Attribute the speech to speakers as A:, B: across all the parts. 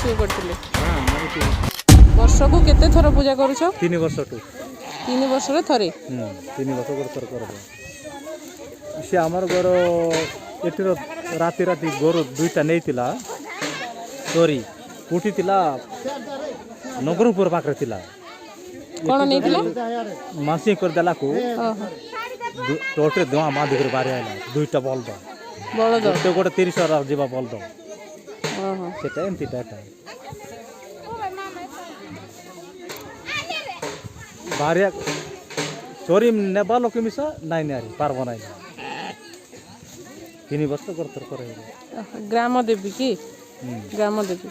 A: ମାନसिक करथिले वर्ष को केते थर पूजा करूछ
B: 3 वर्ष टू
A: 3 वर्ष रे थरे
B: 3 वर्ष कर थर करबो से हमर घर एतिर राति राति गोरु दुईटा नेइतिला चोरी कुटी तिला नगरपुर पाखरे तिला
A: कोन नेइतिला
B: मानसिक कर देला को टोटे दुआ बांध कर बारे आइला दुईटा बल दो तो गोटे 30,000 जीवा बल दो सेटा एमती डाटा बारिया चोरी नेबा लोक मिसा नाइ नारी पारबो नाइ 3 वर्ष कर करे
A: ग्राम देवी की ग्राम देवी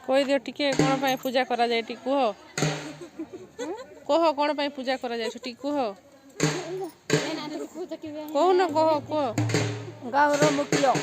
A: कोई दियो टिके कोन पाए पूजा करा जाय टी कुहो कहो कोन पाए पूजा करा जाय टी कुहो कहो न कहो को
C: गाँव रो मुखिया